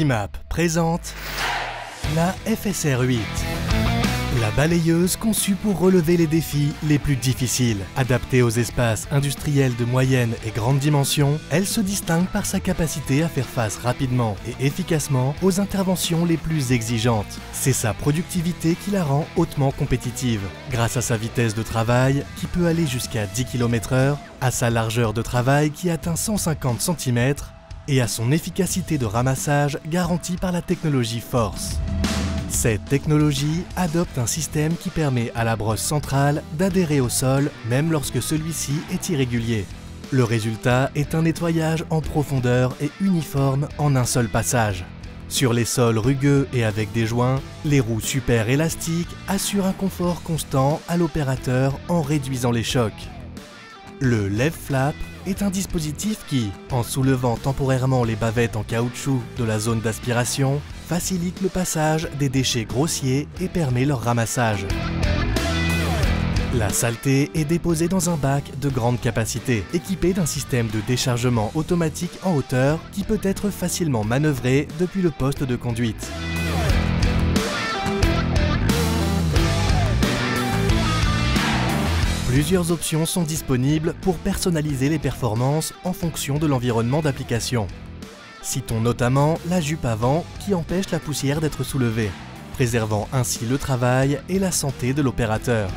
Easymap présente la FSR 8. La balayeuse conçue pour relever les défis les plus difficiles. Adaptée aux espaces industriels de moyenne et grande dimension, elle se distingue par sa capacité à faire face rapidement et efficacement aux interventions les plus exigeantes. C'est sa productivité qui la rend hautement compétitive. Grâce à sa vitesse de travail, qui peut aller jusqu'à 10 km/h, à sa largeur de travail qui atteint 150 cm, et à son efficacité de ramassage garantie par la technologie Force. Cette technologie adopte un système qui permet à la brosse centrale d'adhérer au sol même lorsque celui-ci est irrégulier. Le résultat est un nettoyage en profondeur et uniforme en un seul passage. Sur les sols rugueux et avec des joints, les roues super élastiques assurent un confort constant à l'opérateur en réduisant les chocs. Le Lev Flap est un dispositif qui, en soulevant temporairement les bavettes en caoutchouc de la zone d'aspiration, facilite le passage des déchets grossiers et permet leur ramassage. La saleté est déposée dans un bac de grande capacité, équipé d'un système de déchargement automatique en hauteur qui peut être facilement manœuvré depuis le poste de conduite. Plusieurs options sont disponibles pour personnaliser les performances en fonction de l'environnement d'application. Citons notamment la jupe avant qui empêche la poussière d'être soulevée, préservant ainsi le travail et la santé de l'opérateur.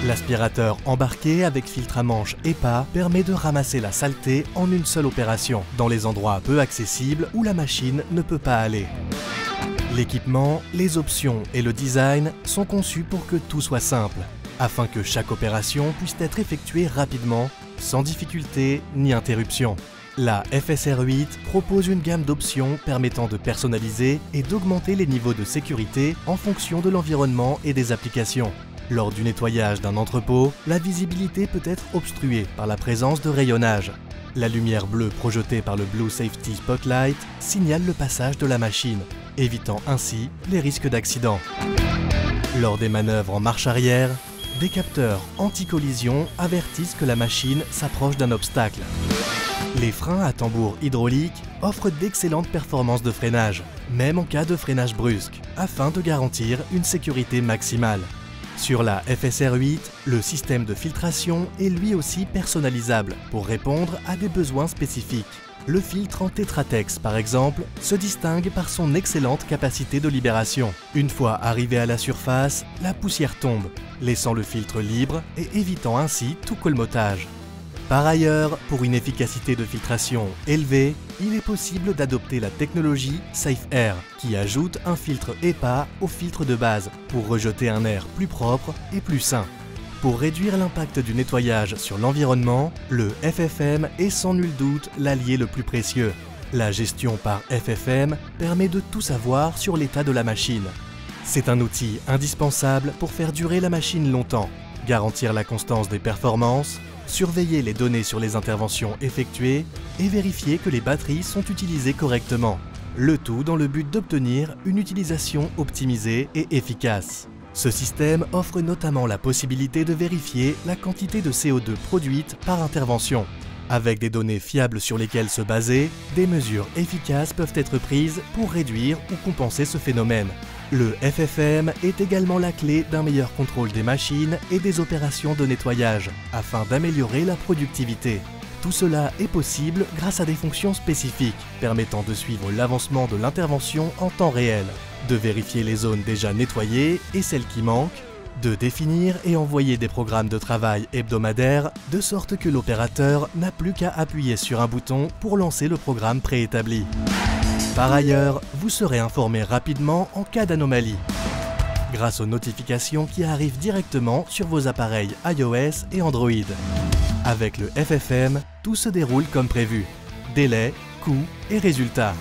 L'aspirateur embarqué avec filtre à manche EPA permet de ramasser la saleté en une seule opération, dans les endroits peu accessibles où la machine ne peut pas aller. L'équipement, les options et le design sont conçus pour que tout soit simple, afin que chaque opération puisse être effectuée rapidement, sans difficulté ni interruption. La FSR 8 propose une gamme d'options permettant de personnaliser et d'augmenter les niveaux de sécurité en fonction de l'environnement et des applications. Lors du nettoyage d'un entrepôt, la visibilité peut être obstruée par la présence de rayonnage. La lumière bleue projetée par le Blue Safety Spotlight signale le passage de la machine, évitant ainsi les risques d'accident. Lors des manœuvres en marche arrière, des capteurs anti-collision avertissent que la machine s'approche d'un obstacle. Les freins à tambour hydraulique offrent d'excellentes performances de freinage, même en cas de freinage brusque, afin de garantir une sécurité maximale. Sur la FSR 8, le système de filtration est lui aussi personnalisable pour répondre à des besoins spécifiques. Le filtre en Tetratex, par exemple, se distingue par son excellente capacité de libération. Une fois arrivé à la surface, la poussière tombe, laissant le filtre libre et évitant ainsi tout colmotage. Par ailleurs, pour une efficacité de filtration élevée, il est possible d'adopter la technologie Safe Air, qui ajoute un filtre EPA au filtre de base pour rejeter un air plus propre et plus sain. Pour réduire l'impact du nettoyage sur l'environnement, le FFM est sans nul doute l'allié le plus précieux. La gestion par FFM permet de tout savoir sur l'état de la machine. C'est un outil indispensable pour faire durer la machine longtemps, garantir la constance des performances, surveiller les données sur les interventions effectuées et vérifier que les batteries sont utilisées correctement. Le tout dans le but d'obtenir une utilisation optimisée et efficace. Ce système offre notamment la possibilité de vérifier la quantité de CO2 produite par intervention. Avec des données fiables sur lesquelles se baser, des mesures efficaces peuvent être prises pour réduire ou compenser ce phénomène. Le FFM est également la clé d'un meilleur contrôle des machines et des opérations de nettoyage, afin d'améliorer la productivité. Tout cela est possible grâce à des fonctions spécifiques, permettant de suivre l'avancement de l'intervention en temps réel, de vérifier les zones déjà nettoyées et celles qui manquent, de définir et envoyer des programmes de travail hebdomadaires, de sorte que l'opérateur n'a plus qu'à appuyer sur un bouton pour lancer le programme préétabli. Par ailleurs, vous serez informé rapidement en cas d'anomalie, grâce aux notifications qui arrivent directement sur vos appareils iOS et Android. Avec le FFM, tout se déroule comme prévu. Délai, coût et résultat.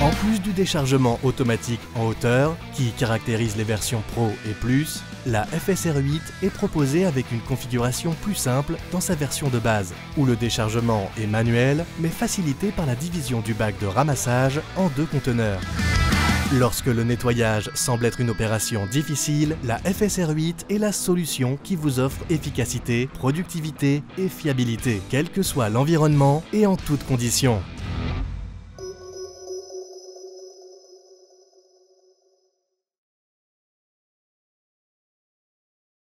En plus du déchargement automatique en hauteur, qui caractérise les versions Pro et Plus, la FSR 8 est proposée avec une configuration plus simple dans sa version de base, où le déchargement est manuel, mais facilité par la division du bac de ramassage en 2 conteneurs. Lorsque le nettoyage semble être une opération difficile, la FSR 8 est la solution qui vous offre efficacité, productivité et fiabilité, quel que soit l'environnement et en toutes conditions.